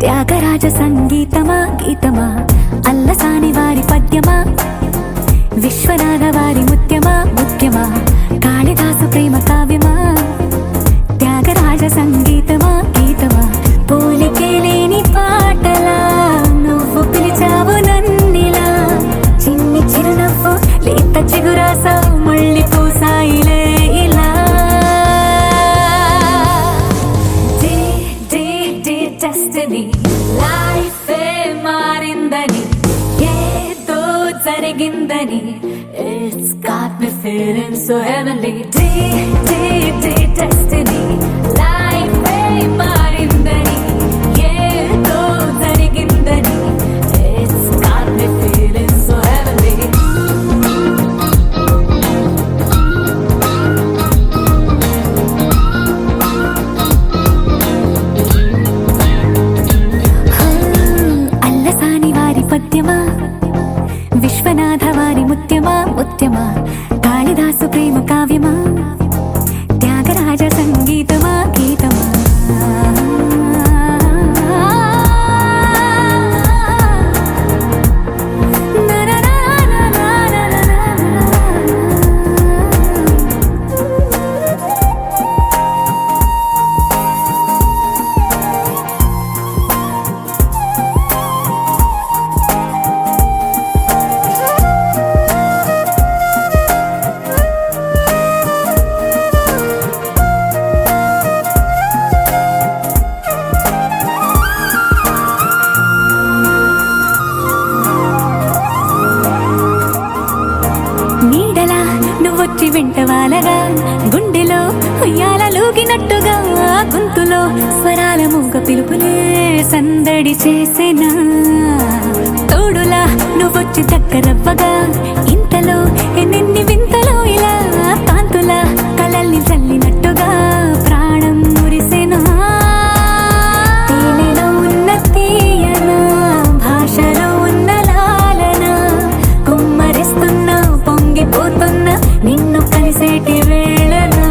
త్యాగరాజ సంగీతమా గీతమా, అల్లసాని వారి పద్యమా, విశ్వనాథ వారి ముత్యమా ముత్యమా, కాళిదాసు ప్రేమ కావ్యమా. త్యాగరాజ సంగీతమా గీతమా, పోలికే లేని పాటలా నువ్వు పిలిచావు నన్నిలా. చిన్ని చిరునవ్వు లేత చిగురాసావు మళ్ళీ పూసాయిలే ఇలా. Destiny, life మారిందని ఏదో జరిగిందని, it's got me feeling so heavenly. Destiny, life మారిందని ఏదో జరిగిందని, it's got me feeling so heavenly. పద్యమా, Viswanatha వారి ముత్యమా ముత్యమా, కాళిదాసు ప్రేమ కావ్యమా, త్యాగరాజ సంగీతమా గీతమా. వచ్చి వెంటవాలగా గుండెలో ఉయ్యాలూగినట్టుగా, గొంతులో స్వరాల మూగ పిలుపులే సందడి చేసేనా. తోడులా నువ్వొచ్చి దగ్గరవ్వగా ఇంతలో ఎన్నెన్ని వింతలో ఇలా, కాంతుల కలల్ని చల్లినట్టుగా ప్రాణం మురిసేనా. తేనెలో ఉన్న తీయన భాషలో ఉన్న లాలన, కుమ్మరిస్తున్నా పొంగిపోతున్నా నిన్ను కలిసేటి వేళనా.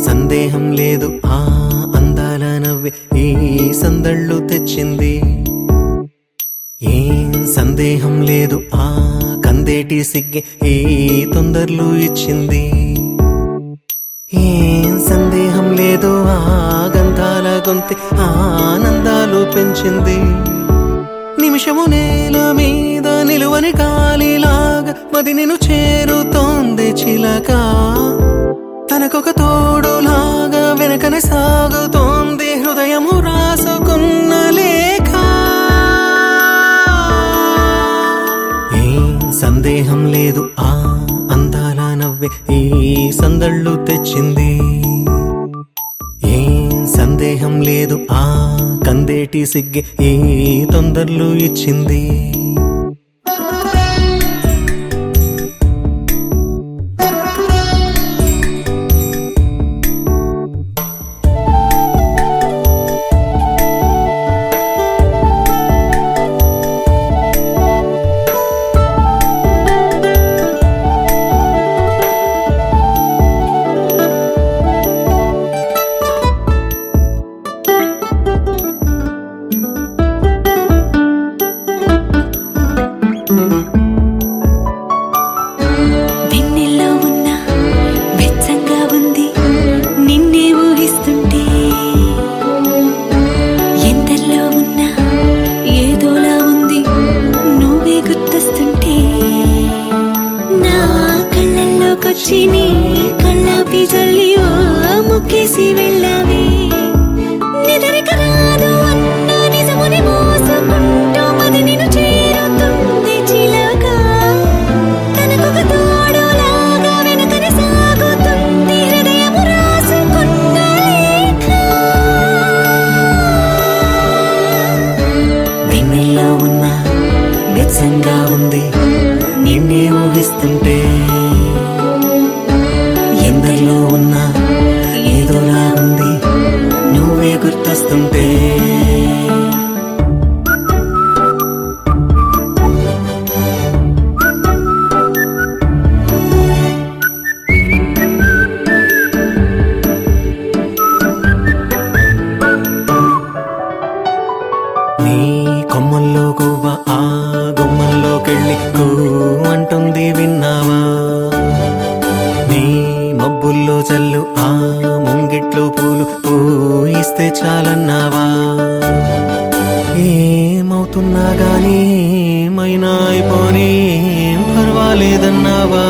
సందేహం లేదు ఆ అందాల నవ్వే ఈ సందళ్ళు తెచ్చింది. ఏం సందేహం లేదు ఆ కందేటి సిగ్గే ఈ తొందరలు ఇచ్చింది. ఏం సందేహం లేదు ఆ గంధాల గొంతె ఆనందాలు పెంచింది. నిమిషము నేల మీద నిలువని గాలిలాగా మది నిన్ను చేరుతోంది చిలక. తనకొక తోడులాగా వెనకనే సాగుతోంది హృదయము రాసుకున్న లేఖ. ఏం సందేహం లేదు ఆ అందాల నవ్వే ఈ సందళ్ళు తెచ్చింది. ఏం సందేహం లేదు ఆ కందేటి సిగ్గే ఈ తొందరలు ఇచ్చింది. ముక్కేసి వెళ్ళావే నిదరిక రాదు అన్న నిజముని మోసుకుంటూ మది నిన్ను చేరుతుంది అందంగా ఉంది నిన్నే ఊహిస్తుంటే, ఎందరిలో ఉన్నా ఏదోలా ఉంది నువ్వే గుర్తొస్తుంటే. నీ కొమ్మల్లో గువ్వ ఆ గుమ్మల్లోకెళ్ళి కూ అంటుంది విన్నావా? నీ మబ్బుల్లో చల్లు ఆ ముంగిట్లో పూలు పూయిస్తే చాలన్నావా? ఏమవుతున్నా గానీ ఏమైనా అయిపోనీ పర్వాలేదన్నావా?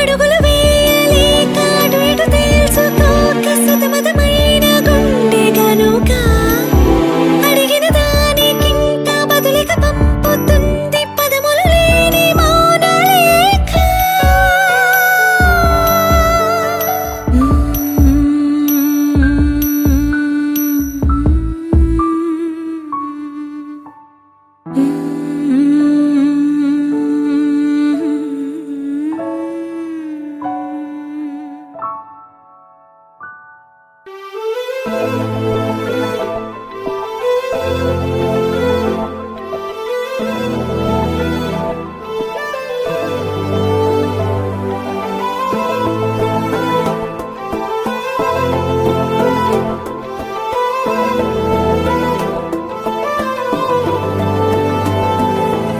అడుగులు వేయలేక అటు ఇటు తేల్చుకోక సతమతమైన గుండె గనుక అడిగిన దానికింకా బదులిక పంపుతుంది పదములు లేని మౌనలేఖ.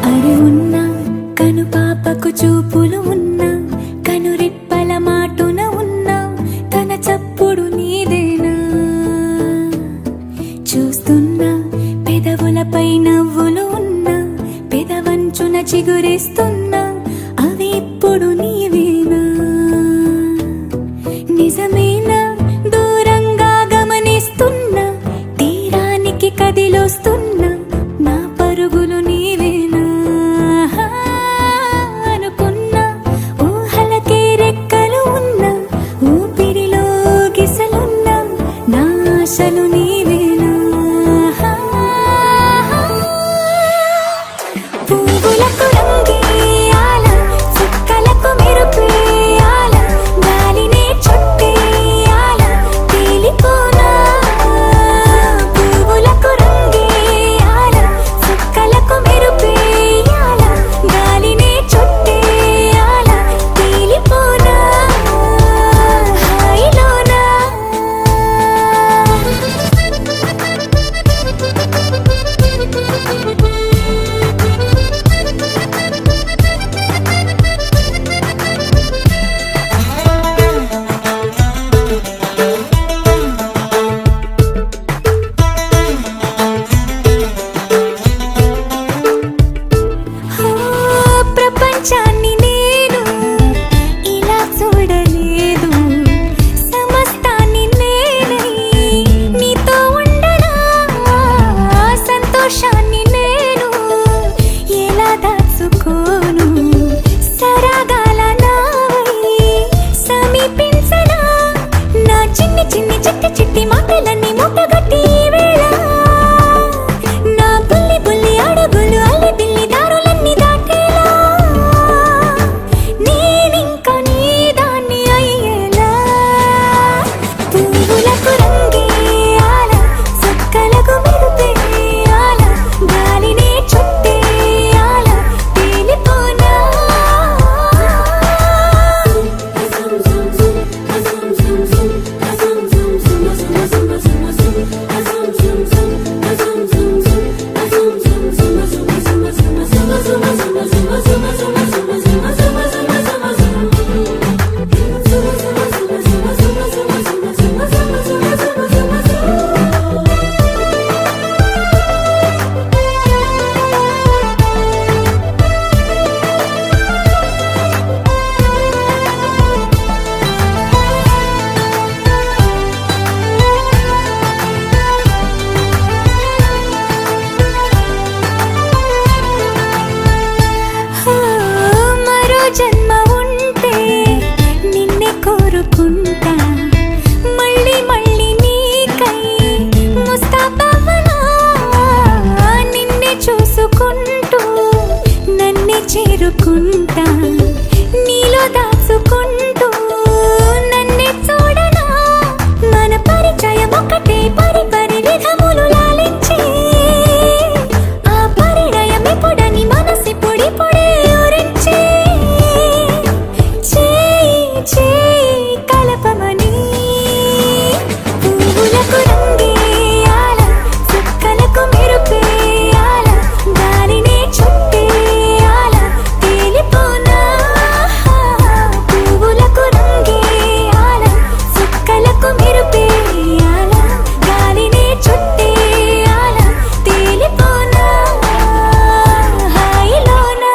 అడి ఉన్న కను పాపకు చూపులు ఉన్న కనురెప్పల మాటున ఉన్న తన చప్పుడు నీదేనా? చూస్తున్నా పెదవులపై నవ్వులు ఉన్న పెదవంచున చిగురిస్తున్నా అవి ఇప్పుడు నీవేనా? నిజమేనా దూరంగా గమనిస్తున్నా తీరానికి కదిలొస్తున్నా నా పరుగులు నీవేనా? అనుకున్నా ఊహలకే రెక్కలు ఉన్నా ఊపిరిలో గిసలున్నా నా ఆశలు నీవేనా? పువ్వులకు రంగేయాల చుక్కలకు మెరుపేయాల గాలినే చుట్టేయాల తేలిపోనా? పువ్వులకు రంగేయాల చుక్కలకు మెరుపేయాల చేరుకుంటా నీలో దాచుకుంటూ నన్నే చూడనా మన పరిచయం ఒకటే పరి పరి విధములు లాలించి ఆ పరిణయం ఎప్పుడని మనసి పొడి పొడి ఊరించి చేయి చేయి కలపమని పువ్వులకు రంగేయాల చుక్కలకు మెరుపేయాల గాలినే చుట్టేయాల తేలిపోనా పువ్వులకు రంగేయాల చుక్కలకు మెరుపేయాల గాలినే చుట్టేయాల తేలిపోనా హాయిలోనా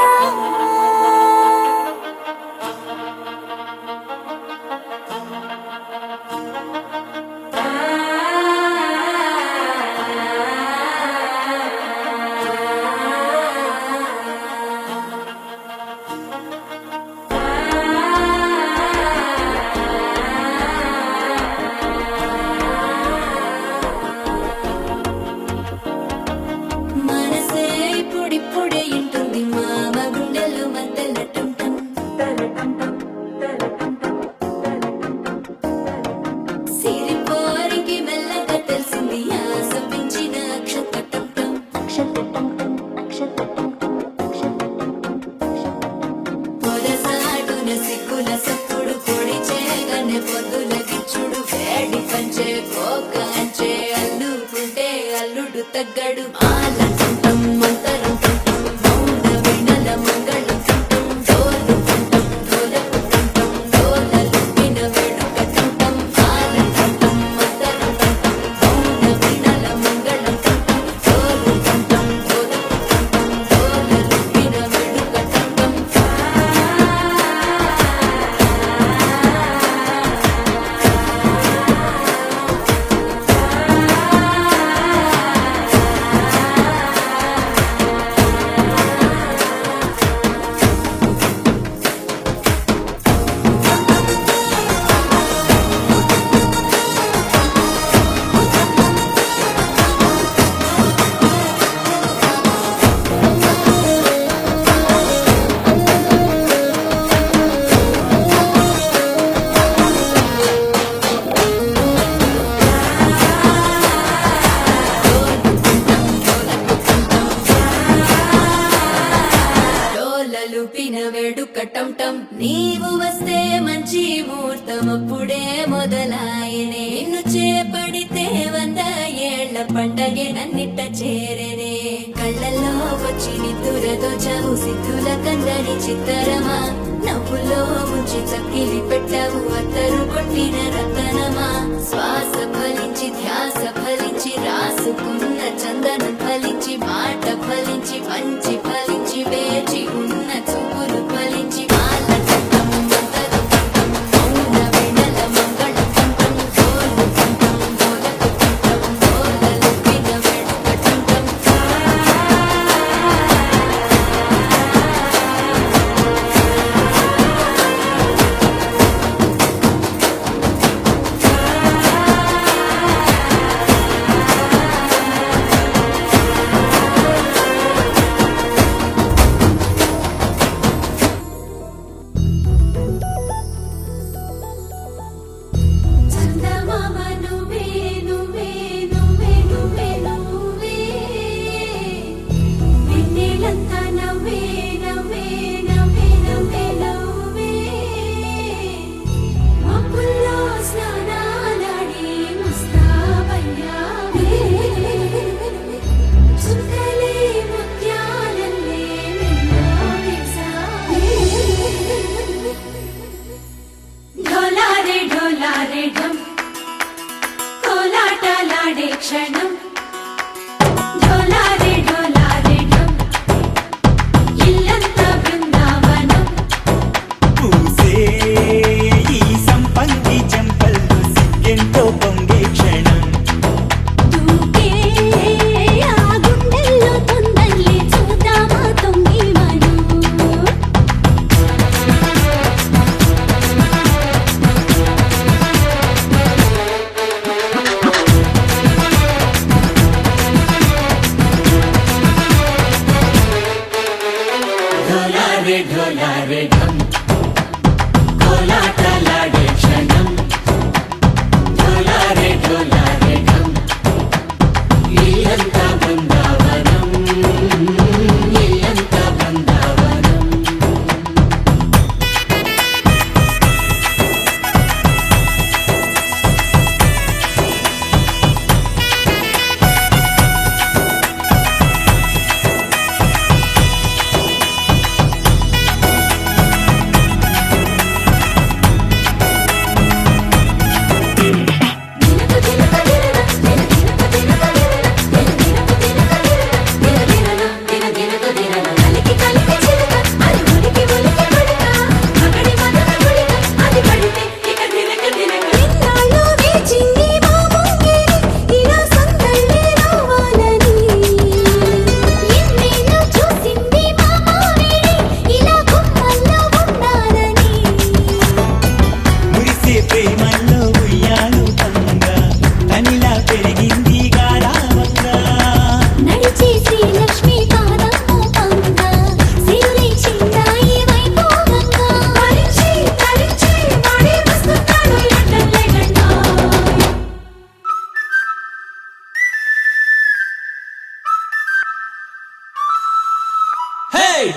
మనసే ఇప్పుడిప్పుడే ఇంటుంది మామ గుండెల్లో మధ్యల టంటం సిరిపోరికి మెల్లగా తెలిసింది ఆశ పెంచిన పొరసాటున సిగ్గుల సప్పుడు పొడి చేయగానే పొద్దుల గిచ్చుడు వేడి పంచే కోక అంచే అల్లుకుంటే అల్లుడు తగ్గడు ఆల టుంటం మంతరం టుంటం మౌన వీణల మంగళం టుంటం డోలు టుంటం డోలకు టుంటం డోలలు విన వేడుక టుంటం ఆల టుంటం మంతరం టుంటం మౌన వీణల మంగళం టుంటం డోలు టుంటం డోలకు టుంటం డోలలు విన వేడుక టుంటం డోలలు పిన వేడుక టంటం నీవు వస్తే మంచి ముహూర్తం అప్పుడే మొదలాయనే నిన్ను చేపడితే 100 ఏళ్ల పండగే నన్నిట్ట చేరేనే కళ్ళల్లో వచ్చి నిద్దురతో చావు సిద్ధుల కందని చిత్తరమా నవ్వులో ముంచి చక్కిలి పెట్టావు అత్తరు కొట్టిన రతనమా శ్వాస ఫలించి ధ్యాస ఫలించి రాసుకున్న చందనం ఫలించి మాట ఫలించి మంచి ఫలించి వేచి ఉన్న చూపులు ఫలించి మాల టుంటం మంతరు టుంటం మౌన వీణల మంగళం టుంటం డోలు టుంటం డోలకు టుంటం డోలలు విన వేడుక టుంటం ढोलारे ढोलारे ढम कोलाटलाडे क्षणम ढोलारे ढोलारे ढम इल्लंता बृंदावनम इल्लंता बृंदावनम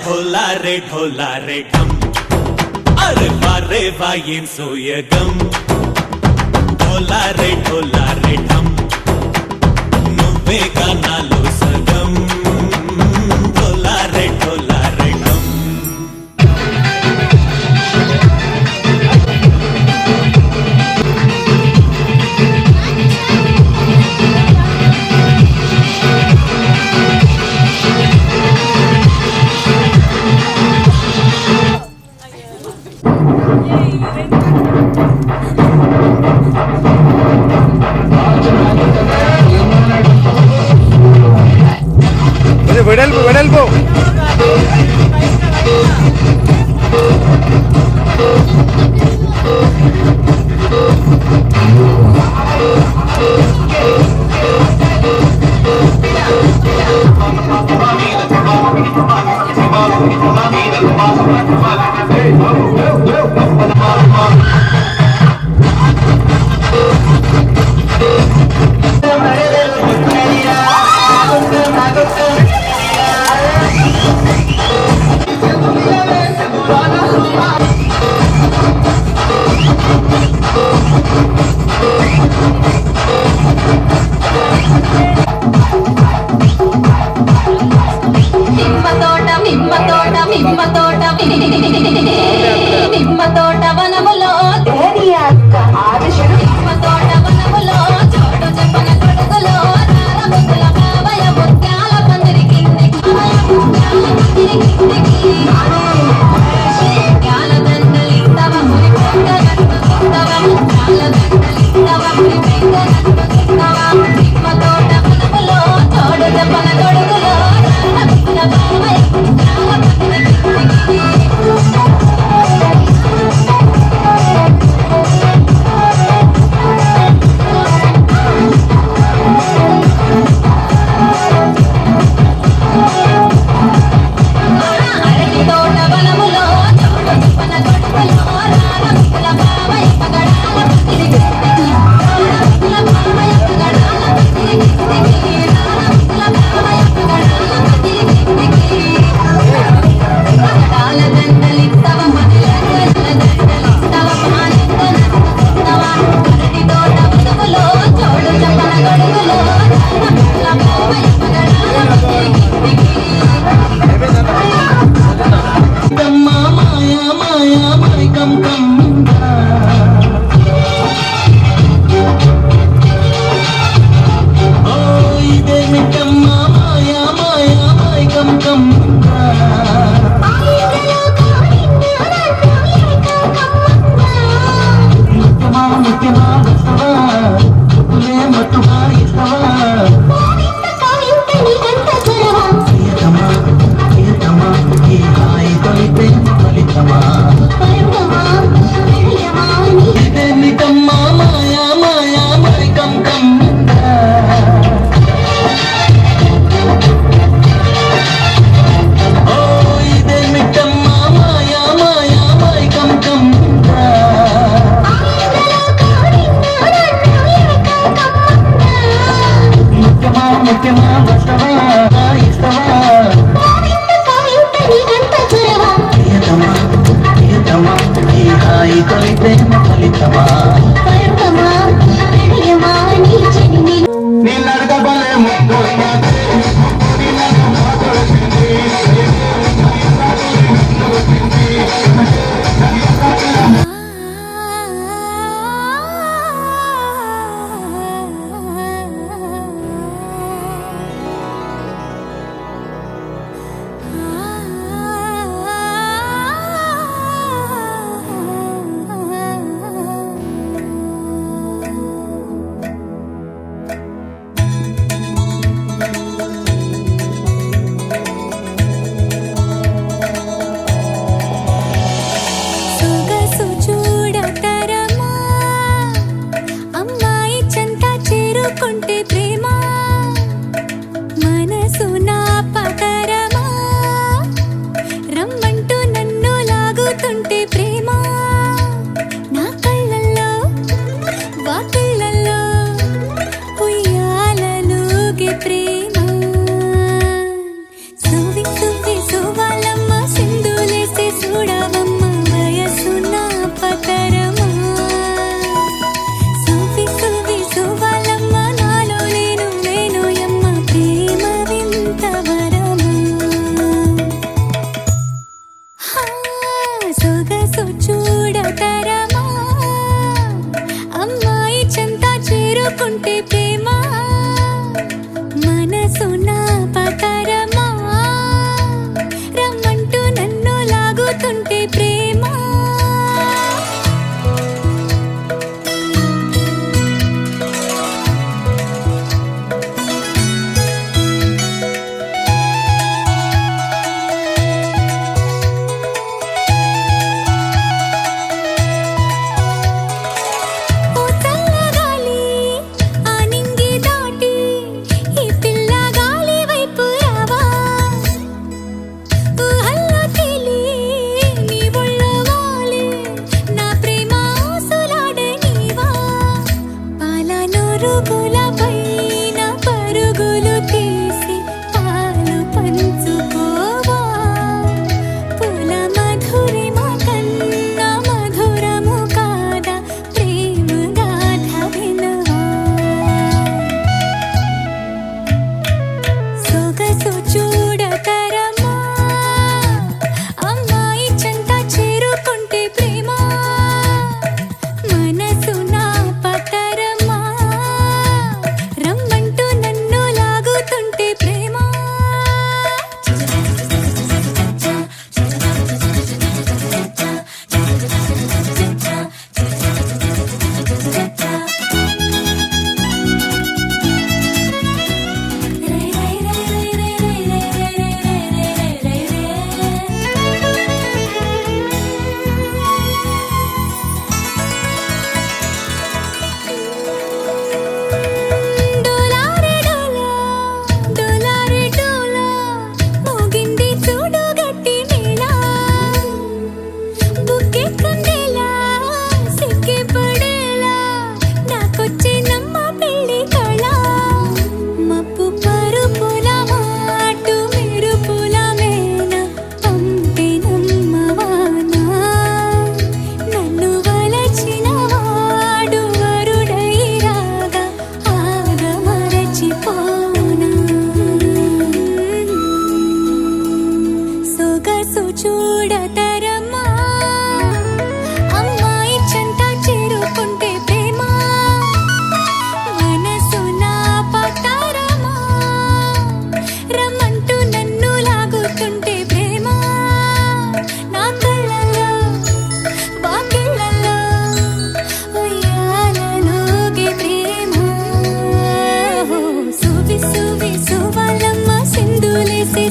ढोलारे ढोलारे ढम अरे वारे वायें सोयगम ढोलारे ढोलारे ढम నువ్వే గానాలో సగం ढोलारे ढोलारे ढम వెడల్పు వెడల్పు నిమ్మ తోట వనములో నిమ్మ తోట వనములో చోటు చెప్పన కొడుకులో రారముద్దుల బావయ ముత్యాల పందిరి కిందికి దండలిస్తవ మురి పెంగనట్టుకుంటవ దండలిస్తవ మురి పెంగనట్టుకుంటవ నిమ్మ తోట వనములో చోటు చెప్పన కొడుకులో రారముద్దుల బావయ ముత్యాల పందిరి కిందికి పెడతమా నిన్నడగబలే ముద్దు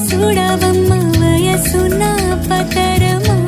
చూడవమ్మ వయసు నా పతరమా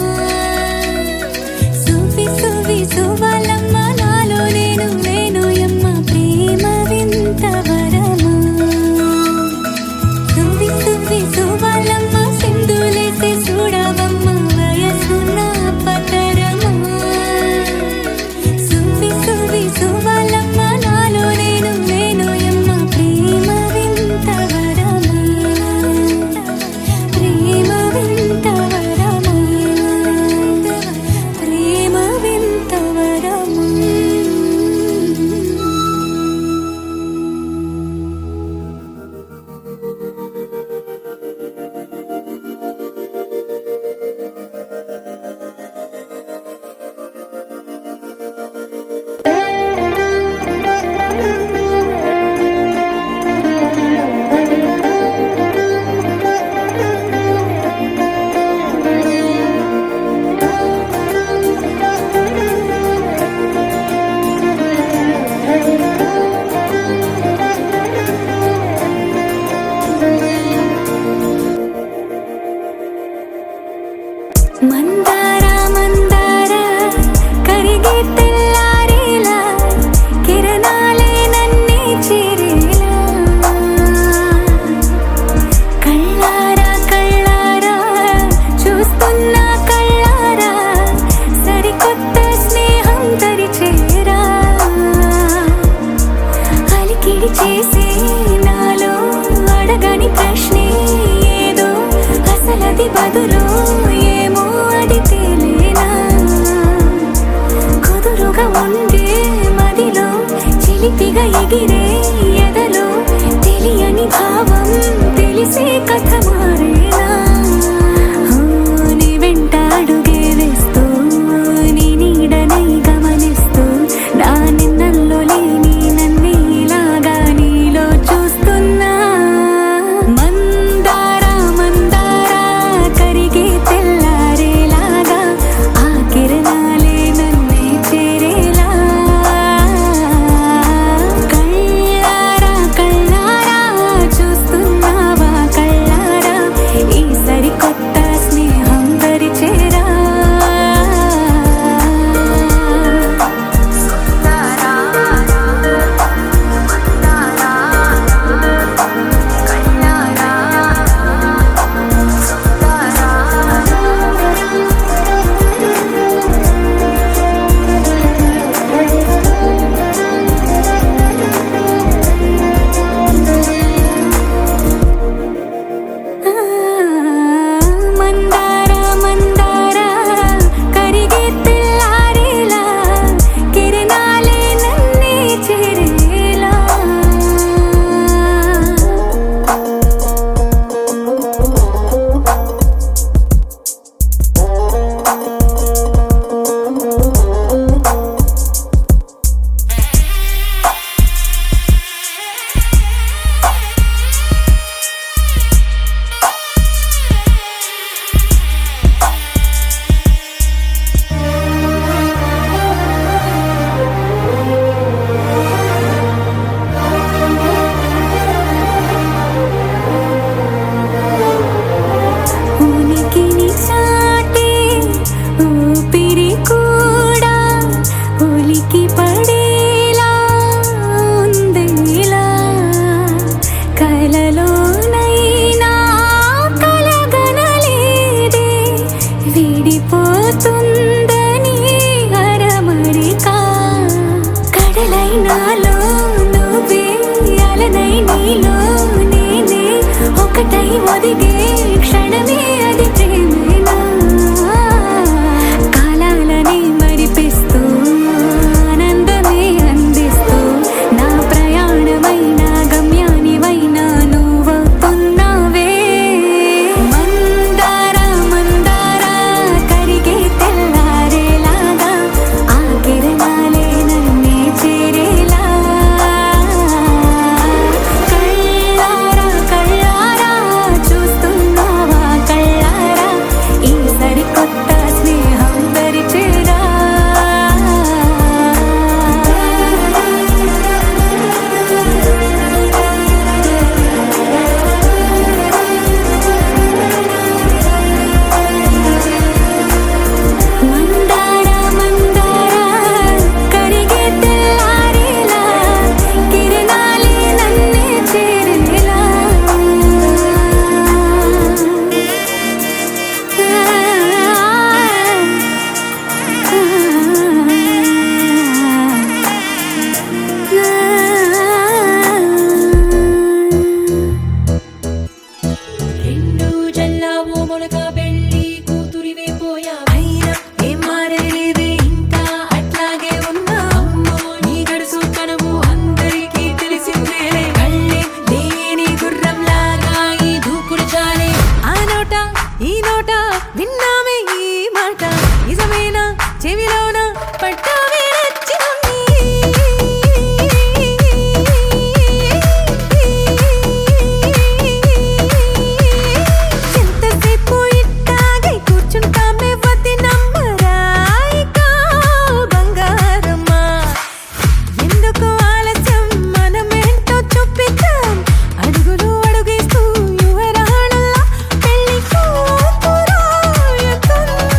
మందార మందార కరిగే తెల్లారేలా కిరణాలే నన్నే చేరేలా కళ్ళారా కళ్ళారా చూస్తున్నా కళ్ళారా సరికొత్త స్నేహం తరిచేరా అలికిడి చేసే నాలో అడగని ప్రశ్నే ఏదో అసలది బదులు ఏమో అది తేలేనా కుదురుగా ఉండే మదిలో చిలిపిగా ఎగిరే ఎదలో తెలియని భావం తెలిసే కథ మారేనా నీ వెంట అడుగే వేస్తూ నీ నీడనై గమనిస్తూ నా నిన్నల్లో లేని నన్నే ఇలాగా నీలో చూస్తున్నా మందార మందార కరిగే తెల్లారేలాగా ఆ కిరణాలే నన్నే చేరేలా కళ్ళారా కళ్ళారా చూస్తున్నావా కళ్ళారా ఈ సరికొత్త స్నేహం దరిచేరా మందార మందార కరిగే తెల్లారేలా కిరణాలే నన్నే చేరేలా ఉనికిని చాటే ఊపిరి కూడా ఉలికి పడేలా ఉందేలా కలలోనైనా కలగనలేదే విడిపోతుందని అరమరిక కడలైనాలో నువ్వే అలనై నీలో నేనే ఒకటై ఒదిగే క్షణమే అది ప్రేమేనా కాలాలని మరిపిస్తూ ఆనందమే అందిస్తూ నా ప్రయాణమైన గమ్యానివైనా నువ్వవుతున్నావే మందార మందార కరిగే తెల్లారేలాగా ఆ కిరణాలే నన్నే చేరేలా కళ్ళారా కళ్ళారా చూస్తున్నావా కళ్ళారా ఈ సరికొత్త స్నేహం దరిచేరా మందార మందార కరిగే తెల్లారేలా కిరణాలే నన్నే చేరేలా రెండు జల్లావు మొలక పెళ్ళి కూతురివే పోయా అయినా ఏం మారలేదే ఇంకా అట్లాగే ఉన్నా అమ్మో నీ గడుసు కనవు అందరికీ తెలిసిందేలే కళ్ళే లేని గుర్రం లాగా ఈ దూకుడు చాలే ఆ నోట ఈ నోట విన్నామే ఈ మాట నిజమేనా చెవిలోన పట్టావే నచ్చినుంది ఎంతసేపు ఇట్టాగే కూర్చుంటామే వది నమ్మరాయికా బంగారమ్మా ఎందుకు ఆలస్యం మనమేంటో చూపిద్దాం అడుగులు అడుగేస్తూ యువరాణల్లా పెళ్లి కూతురు ఎత్తున్నా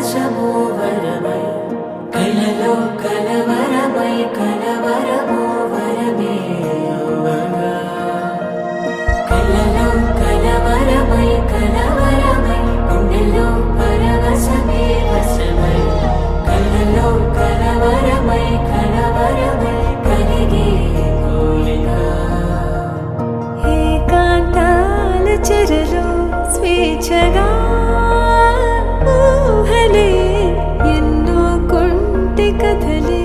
పరవశము వరమై కలలో కలవరమై కలవరము వరమే అవ్వగా కలలో కలవరమై కలవరమై గుండెలో పరవశమే వశమై కలలో కలవరమై కలవరమై కలిగే కోరిక ఏకాంతాల చెరలో స్వేచ్ఛగా ఊహలే ఎన్నో కొంటె కథలే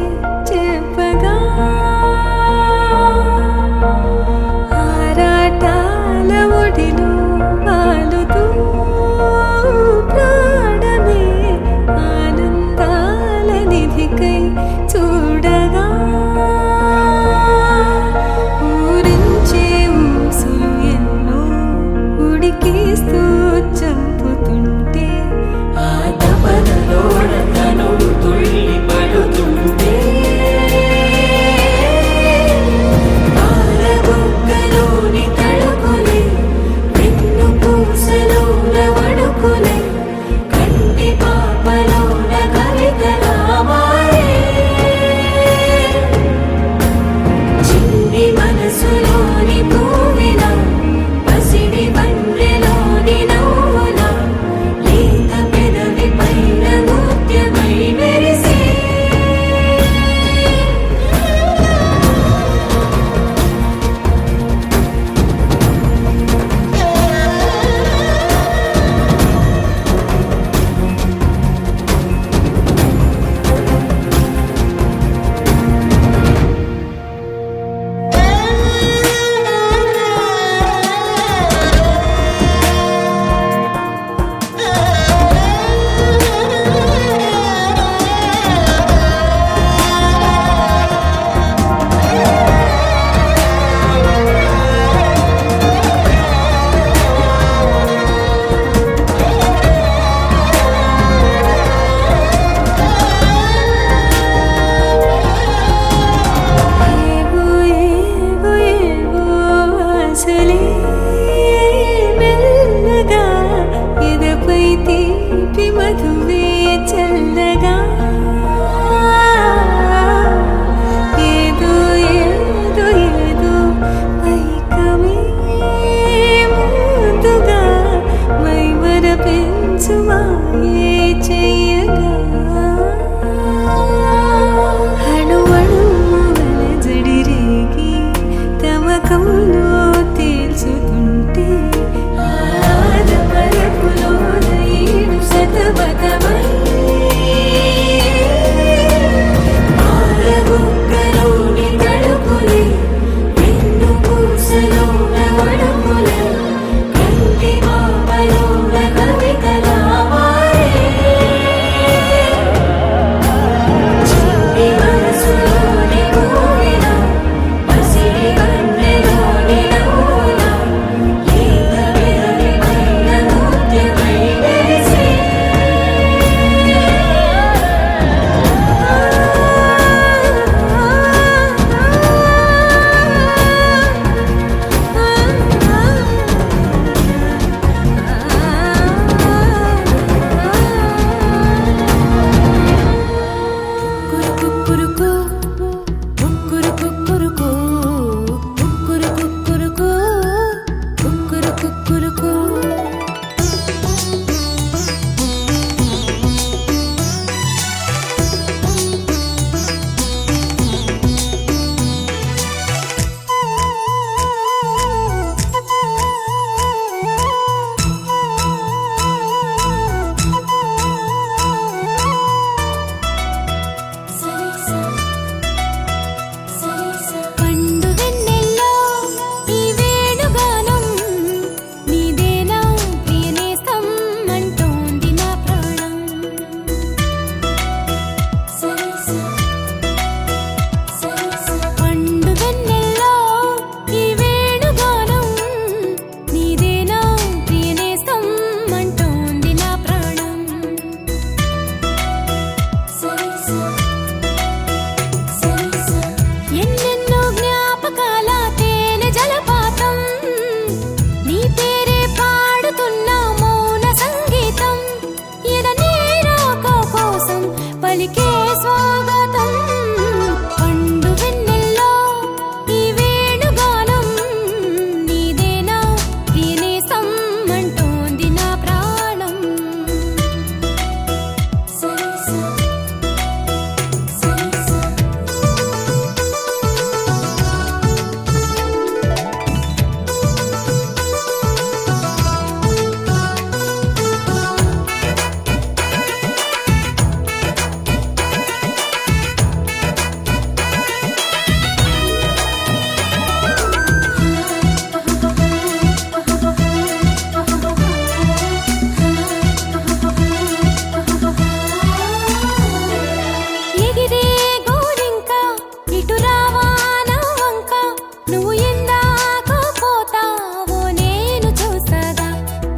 నువ్వు ఎందాకో పోతావో నేను చూసగా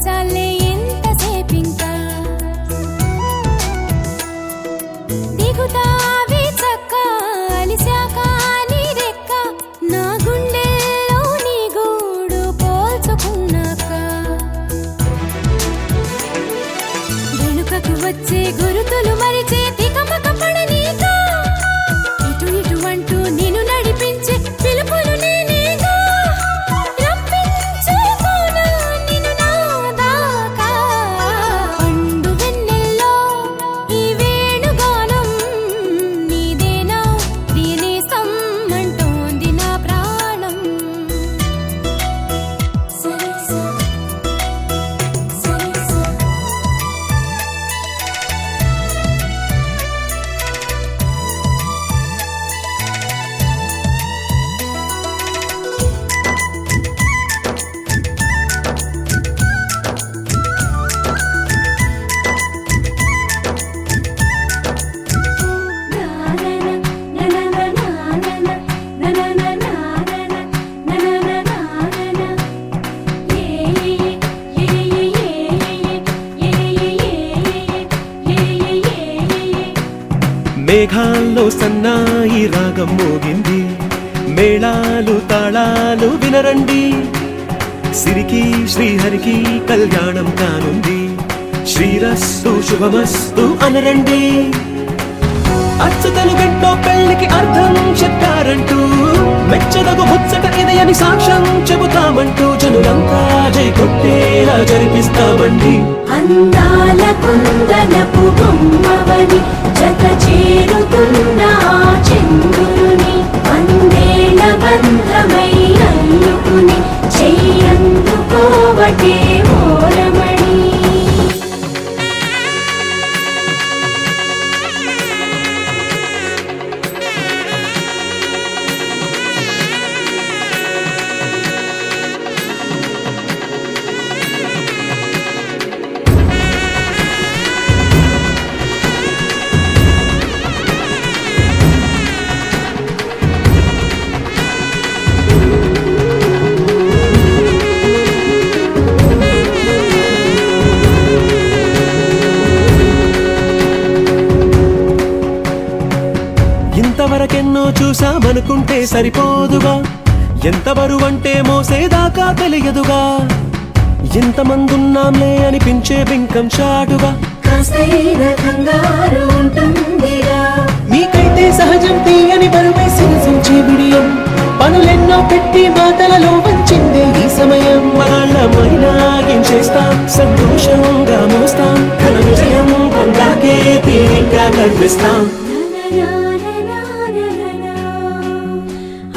చాలే ఎంతసేపింకా దిగుతావి చక్క అలిశాక నీ రెక్క నా గుండెల్లో నీ గూడు పోల్చుకున్నాక వెనుకకు వచ్చే గురుతులు మరిచే తికమక పడనీక ఇటు ఇటు అంటూ నిన్ను నడిపించే పిలుపులు నేనేగా రప్పించుకోనా నిన్ను నా దాకా పండు వెన్నెల్లో ఈ వేణుగానం నీదేనా ప్రియనేసం అంటోంది నా ప్రాణం సరిసా సరిసా మేఘాల్లో సన్నాయి రాగం మోగింది మేళాలు తాళాలు వినరండి సిరికి శ్రీహరికి కళ్యాణం కానుంది శ్రీరస్తు శుభమస్తు అనరండి అచ్చతలు గంటో పెళ్లికి అర్థం చెప్పారంటూ మెచ్చదగు ముచ్చట ఇది అని సాక్ష్యం చెబుతామంటూ జనులంతా జై కొట్టేలా జరిపిస్తామండి అందాల కుందనపు బొమ్మవని జత చేరుతున్న ఆ చంద్రుని వందేల బంధమై అల్లుకుని చెయ్యందుకోవటే ఓరమణి ఇంతవరకెన్నో చూసామనుకుంటే సరిపోదుగా ఎంత బరువంటే మోసేదాకా తెలియదుగా ఎంతమందున్నాంలే అనిపించే బింకం చాటుగా కాస్తైన కంగారు ఉంటుందిగా మీకైతే సహజం తీయని బరువై సిరసించే బిడియం పనులెన్నో పెట్టి మాటలలో వంచిందే ఈ సమయం మనాళ్ళమైనా ఏం చేస్తాం సంతోషంగా మోస్తాం ఘన విజయం పొందాకే తీరిగ్గా కనిపిస్తాం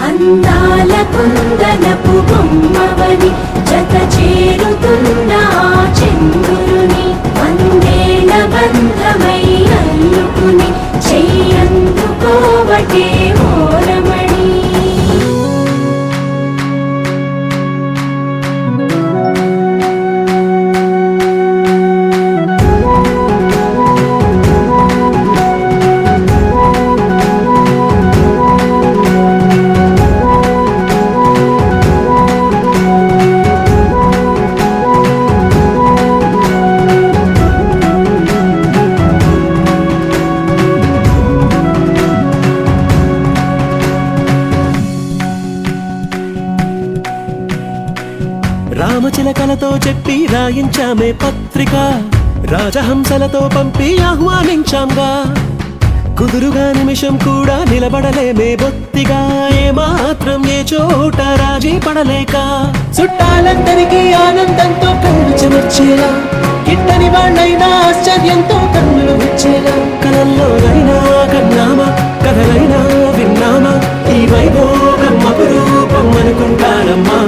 అందాల కుందనపు బొమ్మవని జత చేరుతున్న ఆ చంద్రుని వందేల బంధమై అల్లుకుని చెయ్యందుకోవటే ఓరమణి రామచిలకలతో చెప్పి రాయించామే పత్రిక రాజహంసలతో పంపి ఆహ్వానించాంగా కుదురుగా నిమిషం కూడా నిలబడలేమే బొత్తిగా ఏమాత్రం ఏ చోట రాజీ పడలేక చుట్టాలందరికీ ఆనందంతో కళ్ళు చెమర్చేలా గిట్టని వాళ్ళైనా ఆశ్చర్యంతో కన్నులు వచ్చేలా కలల్లోనైనా కన్నామా కథలైనా విన్నామా ఈ వైభోగం అపురూపం అనుకుంటానమ్మా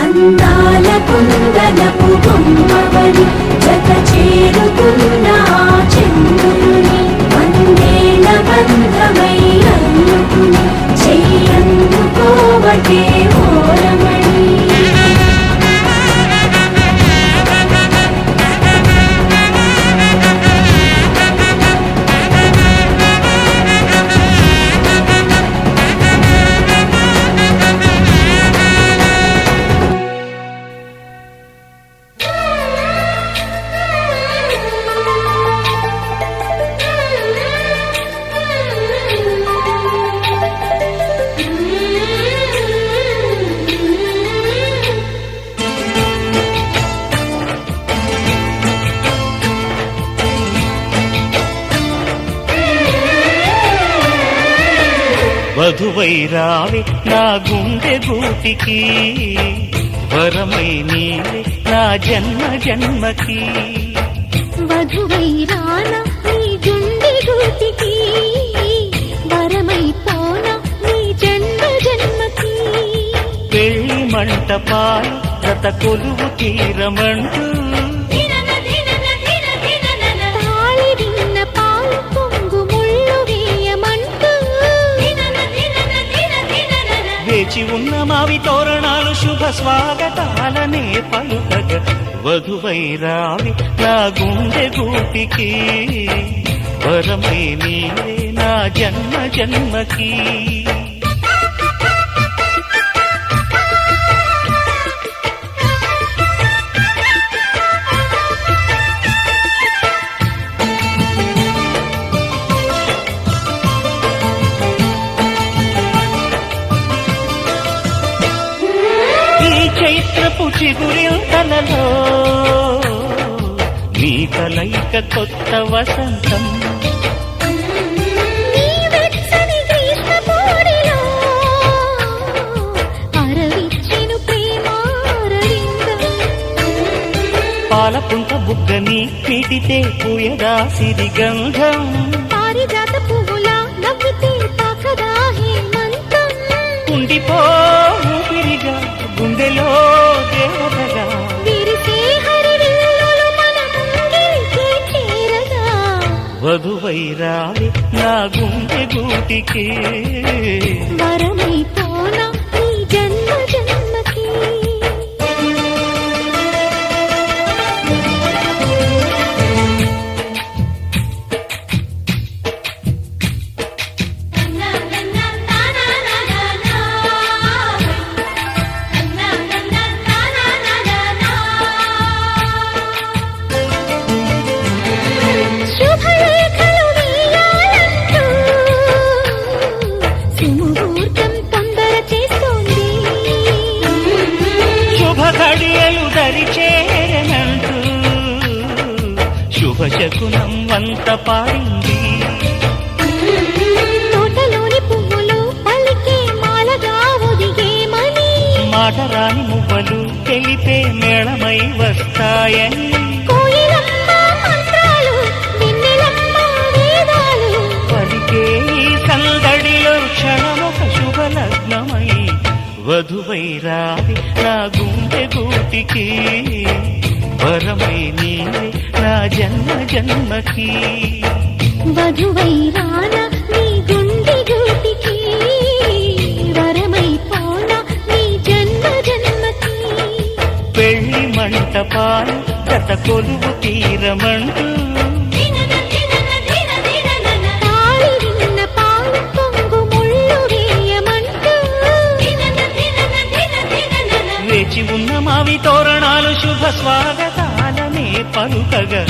అందాల కుందనపు బొమ్మవని జత చేరుతున్న ఆ చంద్రుని వందేల బంధమై అల్లుకుని చెయ్యందుకోవటే ఓరమణి వధువై రావే నా గుండె గూటికి వరమై నీవే నా జన్మ జన్మకి వధువై రానా నీ గుండె గూటికి వరమై పోనా నీ జన్మ జన్మకి పెళ్లి మంటపాలు గత కొలువు తీరమంటూ తాళి విన్న పాలు పొంగు ముళ్ళు వేయమంటూ వేచి ఉన్న మావి తోరణాలు శుభ స్వాగతాలనే పలుకగ వధువై రావి నా గుండె గూటికి వరమై నీవే నా జన్మ జన్మకి చైత్రపు చిగురింతలలో నీ కలయిక కొత్త వసంతం నీ వెచ్చని గ్రీష్మ పోడిలో అరవిచ్చెను ప్రేమారవిందం పాలపుంట బుగ్గని పీటితే పూయదా సిరిగంధం పారిజాత పువ్వులా నవ్వితే తాకదా హేమంతం ఉండిపో ఊపిరిగా గుండెలో దేవతగా విరిసే హరివిల్లులు మన ముంగిలికి చేరగా వధువై రావి నా గుండె గూటికి వరమై పోనా నీ జన్మ జన్మకి శుభలేఖలు వేయాలంటూ సుముహూర్తం తొందర చేస్తోంది శుభ ఘడియలు దరిచేరనంటూ శుభ శకునం వంత పాడింది తోటలోని పువ్వులు పలికే మాలగా ఒదిగేమని మాటరాని మువ్వలు తెలిపే మేళమై వస్తాయని కోయిలమ్మ మంత్రాలు వెన్నెలమ్మ వేదాలు పలికే ఈ సందడిలో క్షణమొక శుభలగ్నమై వధువై రావి నా గుండె గూటికి వరమై నీవే నా జన్మ జన్మకి వధువై రానా నీ గుండె గూటికి వరమై పోనా నీ జన్మ జన్మకి పెళ్లి మంటపాలు గత కొలువు తీరమంటూ తాళి విన్న పాలు పొంగు ముళ్ళు వేయమంటూ వేచి ఉన్న మావి తోరణాలు శుభ స్వాగతాలనే పలుకగా